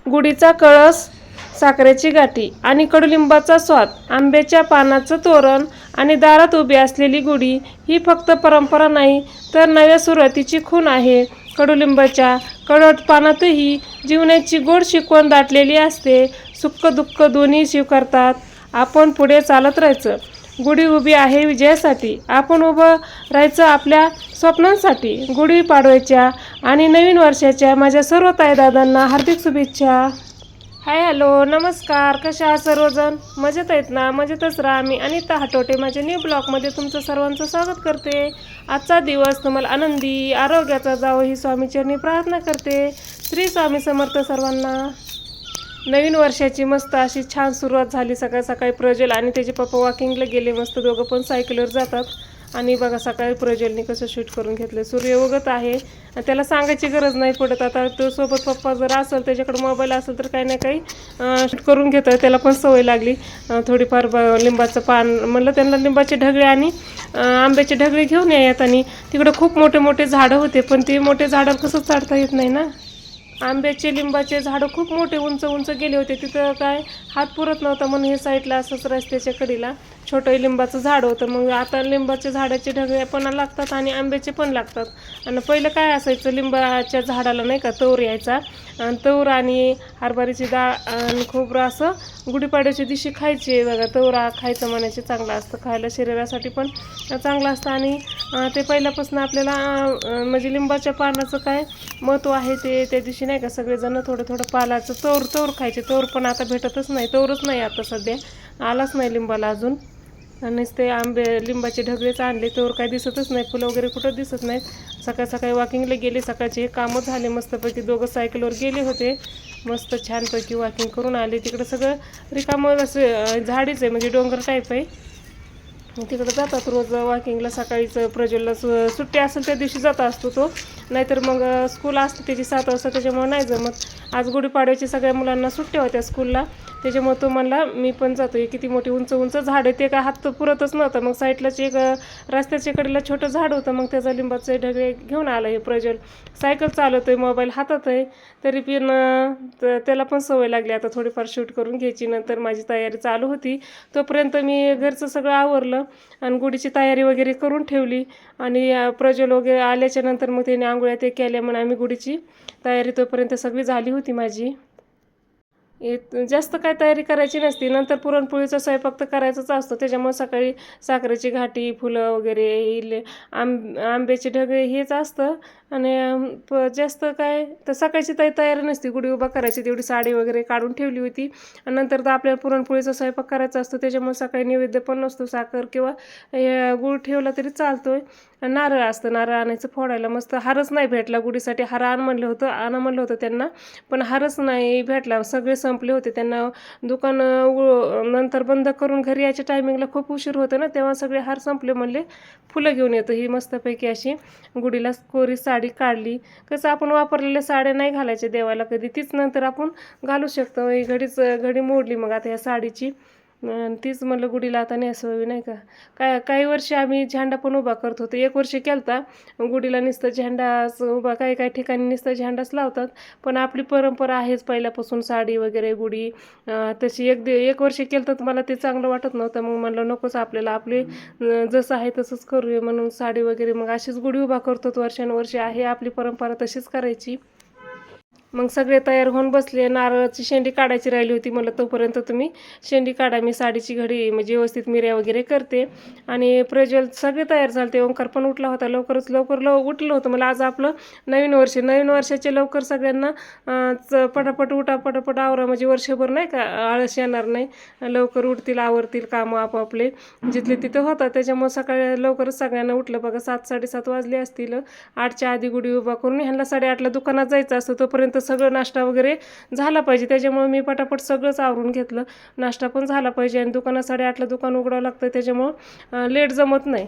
गुढीचा कळस, साखरेची गाठी आणि कडुलिंबाचा स्वाद, आंब्याच्या पानाचं तोरण आणि दारात उभी असलेली गुढी ही फक्त परंपरा नाही तर नव्या सुरुवातीची खूण आहे. कडुलिंबाच्या कडवट पानातही जीवनाची गोड शिकवण दाटलेली असते. सुख दुःख दोन्ही स्वीकारतात आपण पुढे चालत राहायचं. गुढी उभी आहे विजयासाठी, आपण उभं राहायचं आपल्या स्वप्नांसाठी. गुढी पाडव्याच्या आणि नवीन वर्षाच्या माझ्या सर्व ताईदादांना हार्दिक शुभेच्छा. हाय, हॅलो, नमस्कार. कशा आहात सर्वजण? मजेत आहेत ना? मजेतच राहा. मी अनिता हाटोटे माझ्या न्यू ब्लॉगमध्ये तुमचं सर्वांचं स्वागत करते. आजचा दिवस तुम्हाला आनंदी आरोग्याचा जावो ही स्वामीचरणी प्रार्थना करते. श्री स्वामी समर्थ सर्वांना. नवीन वर्षाची मस्त अशी छान सुरुवात झाली. सकाळ सकाळी प्रज्वल आणि त्याचे पप्पा वॉकिंगला गेले. मस्त दोघं पण सायकलवर जातात. आणि बघा सकाळी प्रज्वलने कसं शूट करून घेतलं. सूर्य उगत आहे, त्याला सांगायची गरज नाही पडत. आता तो सोबत पप्पा जर असेल, त्याच्याकडे मोबाईल असेल तर काही ना काही शूट करून घेतं. त्याला पण सवय लागली. थोडीफार लिंबाचं पान म्हणलं त्यांना, लिंबाचे ढगळे आणि आंब्याचे ढगळे घेऊन यात. आणि तिकडं खूप मोठे मोठे झाडं होते, पण ते मोठे झाडं कसं चढता येत नाही ना. आंब्याचे लिंबाचे झाडं खूप मोठे उंच उंच गेले होते. तिथं काय हात पुरत नव्हता म्हणून हे साईडला असंच रस्त्याच्या कडीला छोटं लिंबाचं झाड होतं. मग आता लिंबाच्या झाडाचे ढगळे पण लागतात आणि आंब्याचे पण लागतात. आणि पहिलं काय असायचं, लिंबाच्या झाडाला नाही का तौर यायचा. आणि तौर आणि हरभऱ्याची डाळ आणि खोबरं असं गुढीपाडव्याच्या दिवशी खायचे. बघा, तौरा खायचं म्हणायचे, चांगलं असतं खायला, शरीरासाठी पण चांगलं असतं. आणि ते पहिल्यापासून आपल्याला म्हणजे लिंबाच्या पानाचं काय महत्त्व आहे ते त्या दिवशी नाही का सगळेजण थोडं थोडं पालाचं तौर खायचे. तौर पण आता भेटतच नाही, तौरच नाही आता सध्या, आलाच नाही लिंबाला अजून. आणि ते लिंबाचे ढगळेच आणले, तौर काही दिसतच नाही, फुलं वगैरे कुठं दिसत नाहीत. सकाळ सकाळी वॉकिंगला गेले, सकाळचे हे कामं झाले मस्तपैकी. दोघं सायकलवर गेले होते, मस्त छानपैकी वॉकिंग करून आले. तिकडं सगळं रिकामं असं झाडीच आहे, म्हणजे डोंगर टाईप आहे. मग तिकडं जातात रोज वॉकिंगला. सकाळीच प्रज्वलला सुट्टी असेल त्या दिवशी जात असतो तो, नाहीतर मग स्कूल असते त्याची 7 वाजता, त्याच्यामुळे नाही जमत. आज गुढीपाडव्याची सगळ्या मुलांना सुट्ट्या होत्या स्कूलला, त्याच्यामुळे तो म्हणला मी पण जातो. हे किती मोठी उंच उंच झाड आहे, ते काय हात पुरतच नव्हतं. मग साईडलाच एक रस्त्याच्या कडेला छोटं झाड होतं, मग त्याचा लिंबाचे ढगळे घेऊन आला हे प्रज्वल. सायकल चालवतो आहे, मोबाईल हातात आहे, तरी पण त्याला पण सवय लागली आता थोडीफार शूट करून घ्यायची. नंतर माझी तयारी चालू होती, तोपर्यंत मी घरचं सगळं आवरलं आणि गुढीची तयारी वगैरे करून ठेवली. आणि प्रज्वल वगैरे आल्याच्या नंतर मग त्याने आंघोळ्या ते केल्या, म्हणून आम्ही गुढीची तयारी तोपर्यंत सगळी झाली होती माझी. जास्त काय तयारी करायची नसती, नंतर पुरणपोळीचा स्वयंपाक तर करायचाच असतो. त्याच्यामुळे सकाळी साखरेची घाटी, फुलं वगैरे, आंब्याचे ढगळे हेच असतं. आणि जास्त काय तर सकाळची तयारी नसती. गुढी उभा करायची, तेवढी साडी वगैरे काढून ठेवली होती. आणि नंतर तर आपल्याला पुरणपोळीचा स्वयंपाक करायचा असतो, त्याच्यामुळे सकाळी नैवेद्य पण नसतो. साखर किंवा गूळ ठेवला तरी चालतोय. नारळ असतं, नारळ आणायचं फोडायला. मस्त हारच नाही भेटला गुढीसाठी. हार म्हणलं होतं त्यांना, पण हारच नाही भेटला. सगळे संपले होते. त्यांना दुकान नंतर बंद करून घरी यायच्या टायमिंगला खूप उशीर होतं ना, तेव्हा सगळे हार संपले. म्हणले फुलं घेऊन येतो. ही मस्तपैकी अशी गुढीला कोरी साडी काढली. कसं आपण वापरलेल्या साड्या नाही घालायच्या देवाला कधी, तीच नंतर आपण घालू शकतो. ही घडी मोडली मग आता ह्या साडीची. तीच म्हणलं गुढीला आता नेसवावी नाही का. काही वर्षी आम्ही झेंडा पण उभा करत होतो. 1 वर्ष केलता गुढीला नुसतं झेंडाच उभा, काही ठिकाणी नुसतं झेंडाच लावतात. पण आपली परंपरा आहेच पहिल्यापासून साडी वगैरे गुढी. तशी एक वर्ष केलं तर मला ते चांगलं वाटत नव्हतं. मग म्हणलं नकोच, आपल्याला आपले जसं आहे तसंच करूया म्हणून साडी वगैरे. मग अशीच गुढी उभा करतो वर्षानुवर्षे, आहे आपली परंपरा तशीच करायची. मग सगळे तयार होऊन बसले. नारळाची शेंडी काढायची राहिली होती, मला तोपर्यंत तुम्ही शेंडी काढा, मी साडीची घडी म्हणजे व्यवस्थित मिऱ्या वगैरे करते. आणि प्रज्वल सगळे तयार झाले. ओंकार पण उठला होता, लवकर उठलं होतं. मला आज आपलं नवीन वर्षाचे लवकर सगळ्यांना पटापट उठा, पटापट आवरा, म्हणजे वर्षभर नाही का आळस येणार नाही. लवकर उठतील, आवरतील कामं आपापले जिथले तिथं होतात. त्याच्यामुळे सकाळी लवकरच सगळ्यांना उठलं. बघा 7-7:30 वाजले असतील. 8च्या आधी गुढी उभा करून ह्यांना 8:30ला दुकानात जायचं असतं, तोपर्यंत सगळं नाश्ता वगैरे झाला पाहिजे. त्याच्यामुळे मी पटापट सगळंच आवरून घेतलं. नाश्ता पण झाला पाहिजे आणि दुकानात 8:30ला दुकान उघडावं लागतं, त्याच्यामुळं लेट जमत नाही.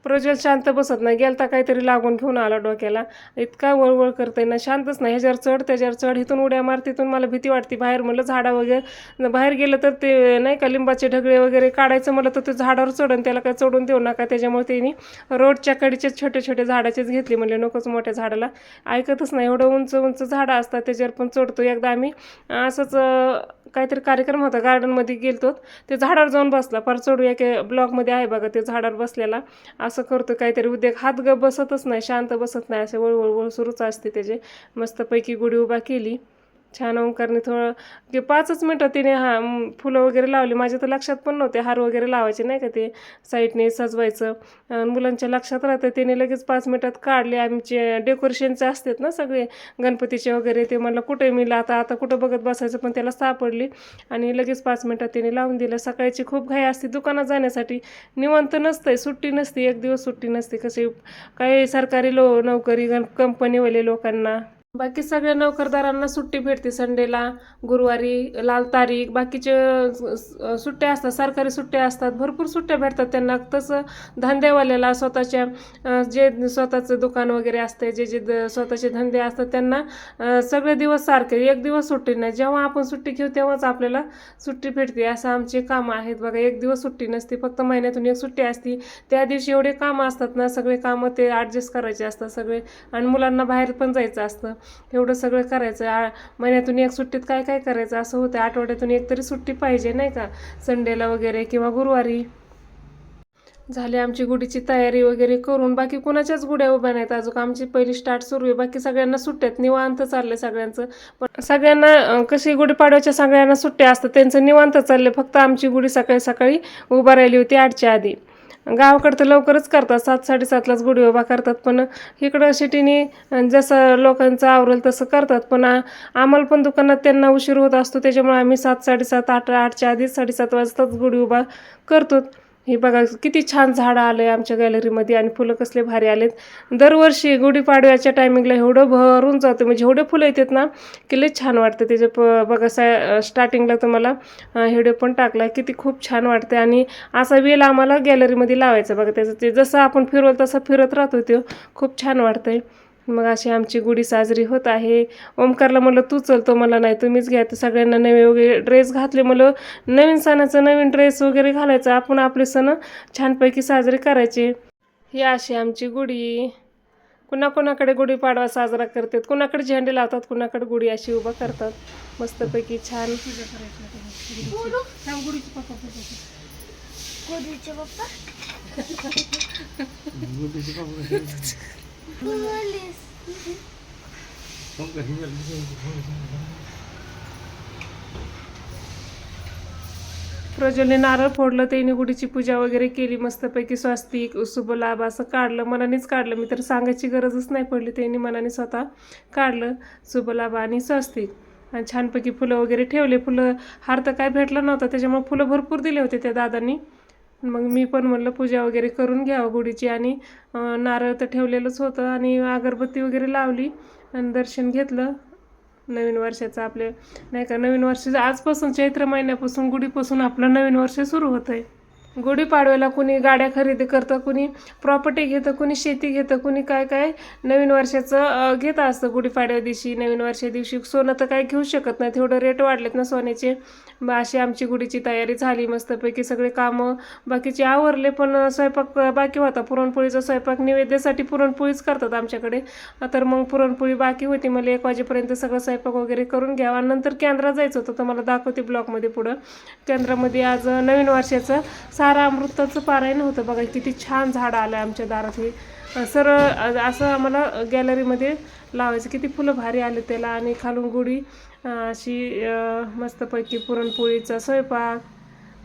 प्रज्वल शांत बसत नाही, गेलता काहीतरी लागून घेऊन आला डोक्याला. इतका वळवळ करतोय ना, शांतच नाही. ह्याच्यावर चढ त्याच्यावर चढ, इथून उड्या मार, तिथून मला भीती वाटते. बाहेर म्हणलं झाडा वगैरे बाहेर गेलं तर ते नाही का लिंबाचे ढगळे वगैरे काढायचं मला, तर ते झाडावर चढून त्याला काय चढून देऊ नका. त्याच्यामुळे त्यांनी रोडच्या कडीचे छोटे छोटे झाडाचेच घेतले. म्हणले नकोच मोठ्या झाडाला, ऐकतच नाही. एवढं उंच उंच झाडं असतात त्याच्यावर पण चढतो. एकदा आम्ही असंच काहीतरी कार्यक्रम होता, गार्डनमध्ये गेलतो, ते झाडावर जाऊन बसला. पर चढूया की ब्लॉगमध्ये आहे बघा, ते झाडावर बसलेला असं करतो काहीतरी उद्योग. हात बसतच नाही, शांत बसत नाही, असे वळवळ सुरूच असते त्याचे. मस्तपैकी गुढी उभा केली छान. ओंकारने थोडं की 5च मिनटं तिने फुलं वगैरे लावली. माझ्या तर लक्षात पण नव्हते हार वगैरे लावायचे नाही का, ते साईडने सजवायचं. मुलांच्या लक्षात राहतं, तिने लगेच 5 मिनटात काढले. आमचे डेकोरेशनचे असतात ना सगळे गणपतीचे वगैरे, ते म्हणलं कुठे मी आता कुठं बघत बसायचं, पण त्याला सापडली आणि लगेच 5 मिनटात तिने लावून दिलं. सकाळची खूप घाई असते दुकानात जाण्यासाठी, निवांत नसतंय, सुट्टी नसते, एक दिवस सुट्टी नसते. कसे काही सरकारी नोकरी कंपनीवाले लोकांना, बाकी सगळ्या नोकरदारांना सुट्टी भेटते संडेला, गुरुवारी, लाल तारीख, बाकीचे सुट्ट्या असतात, सरकारी सुट्ट्या असतात, भरपूर सुट्ट्या भेटतात त्यांना. तसं धंदेवाल्याला स्वतःच्या जे स्वतःचं दुकान वगैरे असते, जे स्वतःचे धंदे असतात, त्यांना सगळे दिवस सारखे, एक दिवस सुट्टी नाही. जेव्हा आपण सुट्टी घेऊ तेव्हाच आपल्याला सुट्टी भेटते. असं आमचे कामं आहेत बघा. एक दिवस सुट्टी नसते, फक्त महिन्यातून एक सुट्टी असते. त्या दिवशी एवढे कामं असतात ना, सगळे कामं ते ॲडजस्ट करायचे असतात सगळे. आणि मुलांना बाहेर पण जायचं असतं, एवढं सगळं करायचं. महिन्यातून एक सुट्टीत काय काय करायचं असं होतं. आठवड्यातून एक तरी सुट्टी पाहिजे नाही का, संडेला वगैरे किंवा गुरुवारी. झाली आमची गुढीची तयारी वगैरे करून, बाकी कुणाच्याच गुड्या उभ्या नाहीत अजून. आमची पहिली स्टार्ट सुरू आहे. बाकी सगळ्यांना सुट्ट्यात, निवांत चाललंय सगळ्यांचं. पण सगळ्यांना कशी गुढीपाडव्याच्या सगळ्यांना सुट्ट्या असतात, त्यांचं निवांत चाललंय. फक्त आमची गुढी सकाळी सकाळी उभा राहिली होती 8च्या आधी. गावाकडं तर लवकरच करतात, 7-7:30लाच गुढी उभा करतात. पण इकडं सिटीने जसं लोकांचं आवरेल तसं करतात. पण आम्हाला पण दुकानात त्यांना उशीर होत असतो, त्याच्यामुळे आम्ही 7-7:30, 8च्या आधीच 7:30 वाजताच गुढी उभा करतो. हे बघा किती छान झाडं आलं आहे आमच्या गॅलरीमध्ये, आणि फुलं कसले भारी आलेत. दरवर्षी गुढीपाडव्याच्या टायमिंगला एवढं भरून जातं, म्हणजे एवढे फुलं येतात ना की लई छान वाटतं. त्याचे बघा स्टार्टिंगला तुम्हाला व्हिडिओ पण टाकला, किती खूप छान वाटते. आणि असा वेल आम्हाला गॅलरीमध्ये लावायचा बघा. त्याचं ते जसं आपण फिरवलं तसं फिरत राहतो, ते खूप छान वाटतंय. मग अशी आमची गुढी साजरी होत आहे. ओमकारला म्हणलं तू चलतो, मला नाही तुम्हीच घ्या. तर सगळ्यांना नवे वगैरे ड्रेस घातले. म्हणलं नवीन सणाचं नवीन ड्रेस वगैरे घालायचं, आपण आपले सण छानपैकी साजरे करायचे. ही अशी आमची गुढी. कुणाकडे गुढीपाडवा साजरा करतात, कुणाकडे झेंडे लावतात, कुणाकडे गुढी अशी उभा करतात. मस्तपैकी छान प्रज्वलने नारळ फोडलं, त्याने गुढीची पूजा वगैरे केली. मस्तपैकी स्वस्तिक, शुभ लाभ असं काढलं, मनानेच काढलं. मी तर सांगायची गरजच नाही पडली, त्यांनी मनाने स्वतः काढलं शुभ लाभ आणि स्वस्तिक. आणि छानपैकी फुलं वगैरे ठेवले. फुलं हार तर काय भेटलं नव्हतं, त्याच्यामुळे फुलं भरपूर दिले होते त्या दादांनी. मग मी पण म्हणलं पूजा वगैरे करून घ्यावं गुढीची. आणि नारळ तर ठेवलेलंच होतं, आणि अगरबत्ती वगैरे लावली आणि दर्शन घेतलं नवीन वर्षाचं. आपले नाही का नवीन वर्ष आजपासून, चैत्र महिन्यापासून, गुढीपासून आपलं नवीन वर्ष सुरू होतं आहे. गुढीपाडव्याला कुणी गाड्या खरेदी करतं, कुणी प्रॉपर्टी घेतं, कुणी शेती घेतं, कुणी काय काय नवीन वर्षाचं घेतं असतं. गुढीपाडव्या दिवशी, नवीन वर्षा दिवशी सोनं तर काय घेऊ शकत नाही, तेवढं रेट वाढलेत ना सोन्याचे. अशी आमची गुढीची तयारी झाली. मस्तपैकी सगळे कामं बाकीचे आवरले. पण स्वयंपाक बाकी होता, पुरणपोळीचा स्वयंपाक. नैवेद्यासाठी पुरणपोळीच करतात आमच्याकडे, तर मग पुरणपोळी बाकी होती. मला 1 वाजेपर्यंत सगळं स्वयंपाक वगैरे करून घ्यावा. नंतर केंद्रात जायचं होतं, तर मला दाखवते ब्लॉगमध्ये पुढं. केंद्रामध्ये आज नवीन वर्षाचं सारा अमृताचं पारायण होतं बघा. किती छान झाडं आलं आमच्या दारात. हे सरळ असं आम्हाला गॅलरीमध्ये लावायचं. किती फुलं भारी आले त्याला. आणि खालून गुढी अशी मस्तपैकी पुरणपोळीचा स्वयंपाक.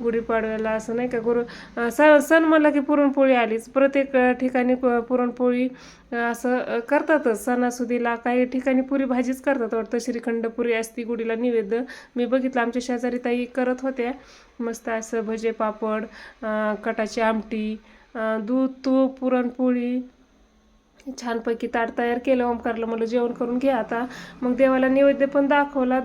गुढीपाडव्याला असं नाही का सण म्हणलं की पुरणपोळी आलीच. प्रत्येक ठिकाणी पुरणपोळी असं करतातच सणासुदीला. काही ठिकाणी पुरी भाजीच करतात वाटतं, श्रीखंड पुरी असती गुढीला नैवेद्य. मी बघितलं आमच्या शेजारी ताई करत होत्या. मस्त असं भजे पापड, कटाची आमटी, दूध तूप पुरणपोळी छानपैकी ताट तयार केलं. ओंकारला म्हणलं जेवण करून घे आता. मग देवाला नैवेद्य पण दाखवला,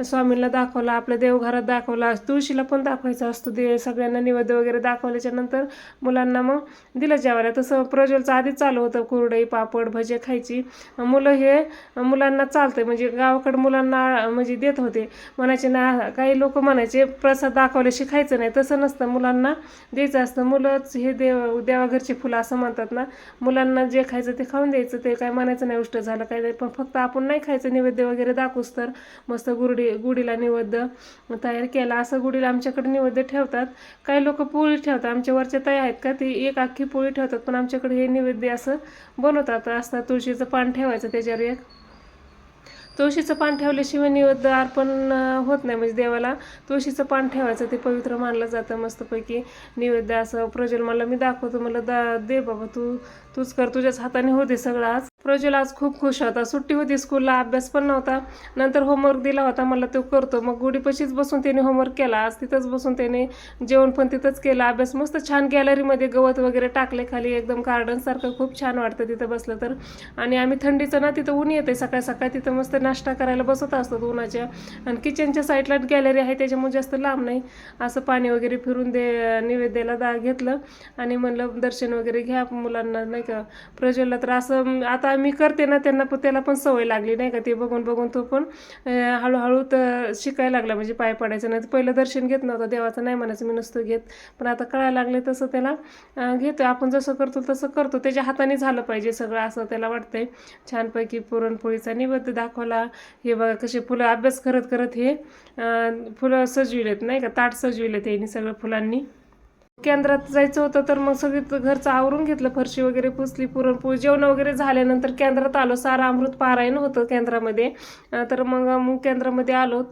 स्वामींना दाखवला, आपल्या देवघरात दाखवला, तुळशीला पण दाखवायचा असतो. सगळ्यांना नैवेद्य वगैरे दाखवल्याच्या नंतर मुलांना मग दिलं जेवायला. तसं प्रज्वलचं आधीच चालू होतं, कुरडई पापड भजे खायची. मुलांना चालतंय, म्हणजे गावाकडं मुलांना म्हणजे देत होते. म्हणायचे ना, काही लोक म्हणायचे प्रसाद दाखवल्याशी खायचं नाही, तसं नसतं, मुलांना द्यायचं असतं. मुलंच हे देवाघरचे फुलं असं म्हणतात ना. मुलांना जे खायचं ते खाऊन द्यायचं, ते काय म्हणायचं नाही उष्ट झालं काय. पण फक्त आपण नाही खायचं, नैवेद्य वगैरे दाखवूच तर. मस्त गुढीला नैवेद्य तयार केला. असं गुढीला आमच्याकडे नैवेद्य ठेवतात. काही लोक पोळी ठेवतात, आमच्या वरच्या ताई आहेत का, ती एक अख्खी पोळी ठेवतात. पण आमच्याकडे हे नैवेद्य असं बनवतात असतात. तुळशीचं पान ठेवायचं त्याच्यावर एक. तुळशीचं पान ठेवल्याशिवाय नैवेद्य अर्पण होत नाही, म्हणजे देवाला तुळशीचं पान ठेवायचं, ते पवित्र मानलं जातं. मस्तपैकी नैवेद्य असं प्रज्वल मला मी दाखवतो, मला दे बाबा, तूच कर, तुझ्याच हाताने होते सगळं. आज प्रज्वल आज खूप खुश होता. सुट्टी होती स्कूलला, अभ्यास पण नव्हता. नंतर होमवर्क दिला होता, मला तो करतो. मग गुढीपाशीच बसून त्याने होमवर्क केला. आज तिथंच बसून त्याने जेवण पण तिथंच केलं, अभ्यास मस्त छान. गॅलरीमध्ये गवत वगैरे टाकले खाली, एकदम गार्डनसारखं खूप छान वाटतं तिथं बसलं तर. आणि आम्ही थंडीचं ना, तिथं ऊन येते सकाळ सकाळी, तिथं मस्त नाश्ता करायला बसत असतात उन्हाच्या. आणि किचनच्या साईडला गॅलरी आहे, त्याच्यामुळे जास्त लांब नाही. असं पाणी वगैरे फिरून नैवेद्याला घेतलं आणि म्हणलं दर्शन वगैरे घ्या मुलांना, नाही का. प्रज्वलला तर असं आता मी करते ना, त्याला पण सवय लागली, नाही का. ते बघून बघून तो पण हळूहळू तर शिकायला लागला, म्हणजे पाय पडायचं नाही. पहिलं दर्शन घेत नव्हतं देवाचं, नाही म्हणायचं मी नसतो घेत, पण आता कळायला लागले तसं त्याला घेतो. आपण जसं करतो तसं करतो, त्याच्या हाताने झालं पाहिजे सगळं, असं त्याला वाटतंय. छानपैकी पुरणपोळीचा नैवेद्य दाखवला. हे बघा कसे फुलं, अभ्यास करत करत हे फुलं सजविलेत, नाही का, ताट सजविलेत यांनी सगळं फुलांनी. केंद्रात जायचं होतं तर मग सगळी घरचं आवरून घेतलं, फरशी वगैरे पुसली, पुरणपोळी जेवण वगैरे झाल्यानंतर केंद्रात आलो. सारा अमृत पारायण होतं केंद्रामध्ये. तर मग केंद्रामध्ये आलो.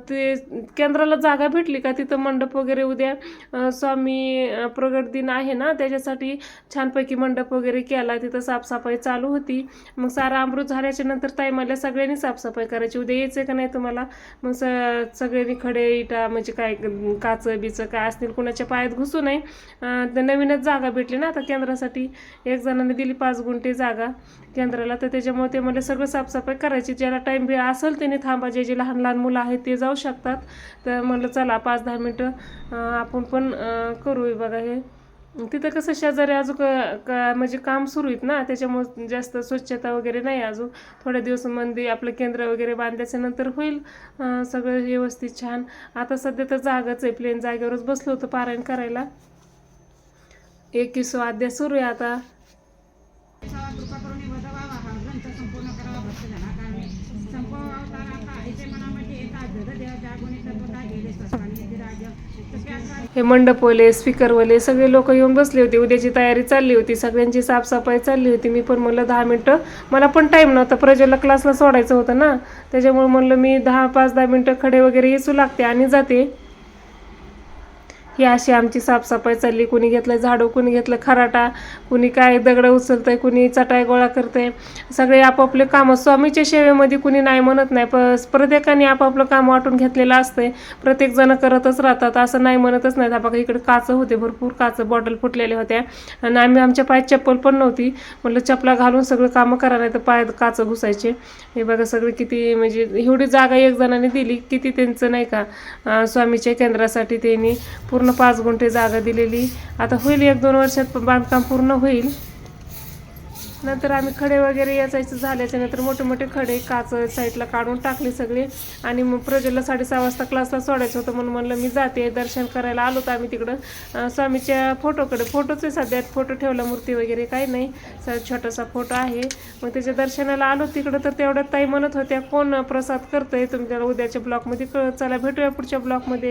ते केंद्राला जागा भेटली का तिथं मंडप वगैरे, उद्या स्वामी प्रगट दिन आहे ना, त्याच्यासाठी छानपैकी मंडप वगैरे केला. तिथं साफसफाई चालू होती. मग सारा अमृत झाल्याच्या नंतर ताई मला सगळ्यांनी साफसफाई करायची, उद्या यायचं का नाही तुम्हाला. मग सगळ्यांनी खडे इटा म्हणजे काय काचं बिचं काय असतील कुणाच्या पायात घुसू नाही. नवीनच जागा भेटली ना आता केंद्रासाठी, एक जणांनी दिली 5 गुंठे जागा केंद्राला. तर त्याच्यामुळे ते मला सगळं साफसफाई करायची. ज्याला टाईम वेळ असेल त्याने थांबा, जे लहान लहान मुलं आहेत ते जाऊ शकतात. तर म्हणलं चला 5-10 मिनटं आपण पण करू. बघा हे तिथं कसं शेजारी अजून म्हणजे काम सुरू आहेत ना, त्याच्यामुळे जास्त स्वच्छता वगैरे नाही अजून. थोड्या दिवस मंदी आपलं केंद्र वगैरे बांधायच्या नंतर होईल सगळं व्यवस्थित छान. आता सध्या तर जागाच आहे, प्लेन जागेवरच बसलो होतं पारायण करायला. 21 अध्याय सुरू आहे आता. हे मंडपवाले स्पीकरवाले सगळे लोक येऊन बसले होते. उद्याची तयारी चालली होती, सगळ्यांची साफसफाई चालली होती. मी पण म्हणलं 10 मिनटं, मला पण टाईम नव्हता, प्रज्वलला क्लासला सोडायचं होतं ना, त्याच्यामुळे म्हणलं मी 5-10 मिनटं खडे वगैरे येसू लागते आणि जाते. ही अशी आमची साफसफाई चालली. कुणी घेतलं झाडू, कुणी घेतलं खराटा, कुणी काय दगडं उचलतंय, कुणी चटाई गोळा करतंय. सगळे आपापले कामं स्वामीच्या सेवेमध्ये कुणी नाही म्हणत नाही, प्रत्येकाने आपापलं काम वाटून घेतलेलं असतंय. प्रत्येकजण करतच राहतात, असं नाही म्हणतच नाही. बघा इकडे काचं होते, भरपूर काचं बॉटल फुटलेल्या होत्या. आणि आमच्या पायात चप्पल पण नव्हती, म्हटलं चपला घालून सगळं कामं करा, नाही तर पायात काचं घुसायचे. हे बघा सगळं किती, म्हणजे एवढी जागा एक जणांनी दिली, किती त्यांचं नाही का स्वामीच्या केंद्रासाठी त्यांनी पूर्ण 5 गुंठे जागा दिलेली. आता होईल 1-2 वर्षात बांधकाम पूर्ण होईल. नंतर आम्ही खडे वगैरे याचायचं झाल्याच्या नंतर मोठे मोठे खडे काच साईडला काढून टाकले सगळे. आणि मग प्रज्वलला 6:30 वाजता क्लासला सोडायचं होतं, म्हणून म्हणलं मी जाते. दर्शन करायला आलो तर आम्ही तिकडं स्वामीच्या फोटोच आहे सध्या, फोटो ठेवला, मूर्ती वगैरे काही नाही, छोटासा फोटो आहे. मग त्याच्या दर्शनाला आलो तिकडं. तर तेवढ्यात ताई म्हणत होत्या कोण प्रसाद करतंय तुमच्या उद्याच्या ब्लॉगमध्ये, चला भेटूया पुढच्या ब्लॉगमध्ये.